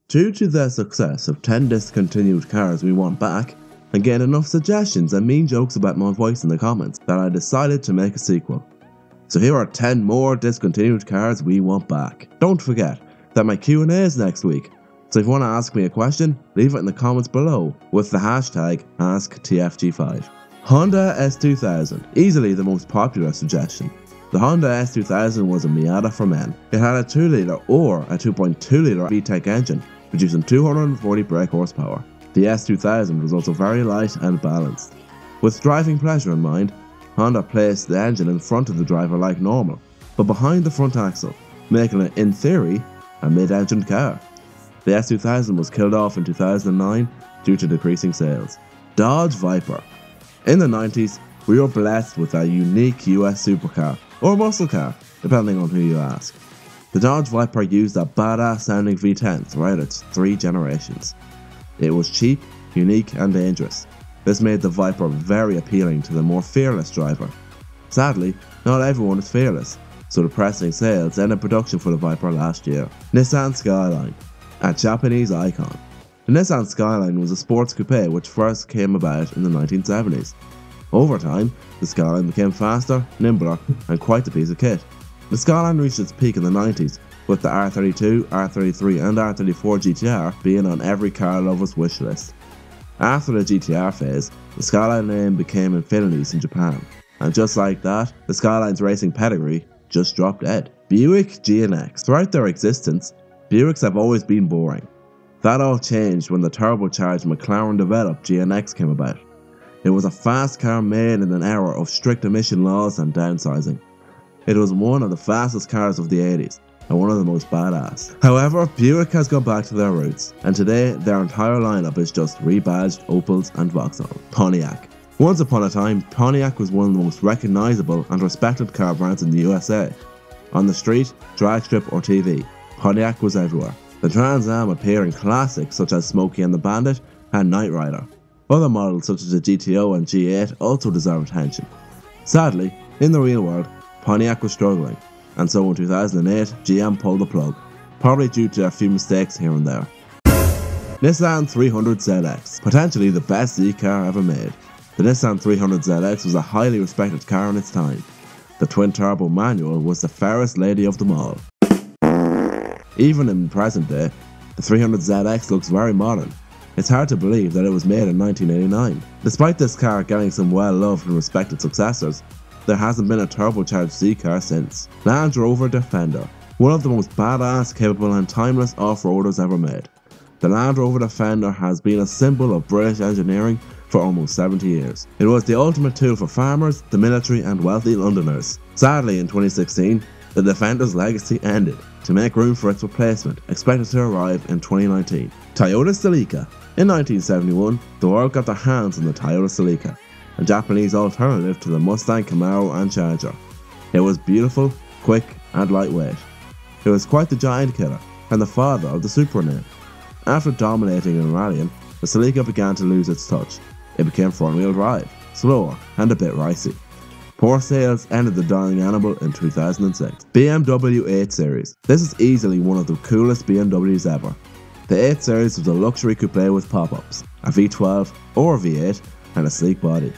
Due to the success of 10 discontinued cars we want back, and getting enough suggestions and mean jokes about my voice in the comments, that I decided to make a sequel. So here are 10 more discontinued cars we want back. Don't forget that my Q&A is next week, so if you want to ask me a question, leave it in the comments below with the hashtag AskTFG5. Honda S2000, easily the most popular suggestion. The Honda S2000 was a Miata for men. It had a 2-litre or a 2.2-litre VTEC engine, producing 240 brake horsepower. The S2000 was also very light and balanced. With driving pleasure in mind, Honda placed the engine in front of the driver like normal, but behind the front axle, making it, in theory, a mid-engined car. The S2000 was killed off in 2009 due to decreasing sales. Dodge Viper. In the 90s, we were blessed with a unique US supercar, or muscle car, depending on who you ask. The Dodge Viper used a badass sounding V10 throughout its 3 generations. It was cheap, unique and dangerous. This made the Viper very appealing to the more fearless driver. Sadly, not everyone is fearless, so depressing sales ended production for the Viper last year. Nissan Skyline, a Japanese icon. The Nissan Skyline was a sports coupe which first came about in the 1970s. Over time, the Skyline became faster, nimbler, and quite a piece of kit. The Skyline reached its peak in the 90s, with the R32, R33 and R34 GTR being on every car lover's wish list. After the GTR phase, the Skyline name became Infinities in Japan, and just like that, the Skyline's racing pedigree just dropped dead. Buick GNX. Throughout their existence, Buicks have always been boring. That all changed when the turbocharged McLaren developed GNX came about. It was a fast car made in an era of strict emission laws and downsizing. It was one of the fastest cars of the 80s, and one of the most badass. However, Buick has gone back to their roots, and today their entire lineup is just rebadged Opels and Vauxhall. Pontiac. Once upon a time, Pontiac was one of the most recognisable and respected car brands in the USA. On the street, drag strip or TV, Pontiac was everywhere. The Trans Am appeared in classics such as Smokey and the Bandit and Knight Rider. Other models such as the GTO and G8 also deserve attention. Sadly, in the real world, Pontiac was struggling, and so in 2008, GM pulled the plug, probably due to a few mistakes here and there. Nissan 300ZX, potentially the best Z car ever made. The Nissan 300ZX was a highly respected car in its time. The twin-turbo manual was the fairest lady of them all. Even in present day, the 300ZX looks very modern. It's hard to believe that it was made in 1989. Despite this car getting some well-loved and respected successors, there hasn't been a turbocharged Z car since. Land Rover Defender, one of the most badass, capable and timeless off-roaders ever made. The Land Rover Defender has been a symbol of British engineering for almost 70 years. It was the ultimate tool for farmers, the military and wealthy Londoners. Sadly, in 2016, the Defender's legacy ended, to make room for its replacement, expected to arrive in 2019. Toyota Celica. In 1971, the world got their hands on the Toyota Celica, a Japanese alternative to the Mustang, Camaro and Charger. It was beautiful, quick and lightweight. It was quite the giant killer, and the father of the Supra name. After dominating in rallying, the Celica began to lose its touch. It became front-wheel drive, slower and a bit ricey. Poor sales ended the dying animal in 2006. BMW 8 Series. This is easily one of the coolest BMWs ever. The 8 Series was a luxury coupe with pop-ups, a V12 or a V8 and a sleek body.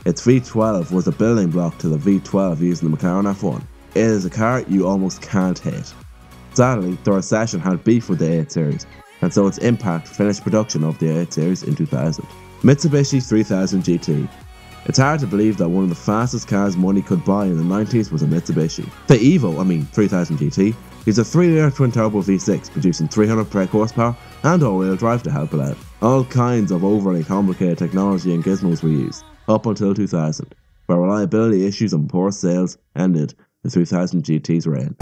Its V12 was a building block to the V12 used in the McLaren F1. It is a car you almost can't hate. Sadly, the recession had beef with the 8 Series, and so its impact finished production of the 8 Series in 2000. Mitsubishi 3000 GT. It's hard to believe that one of the fastest cars money could buy in the 90s was a Mitsubishi. The Evo, 3000 GT, is a 3-litre twin-turbo V6 producing 300 brake horsepower and all-wheel drive to help it out. All kinds of overly complicated technology and gizmos were used, up until 2000, where reliability issues and poor sales ended the 3000 GT's reign.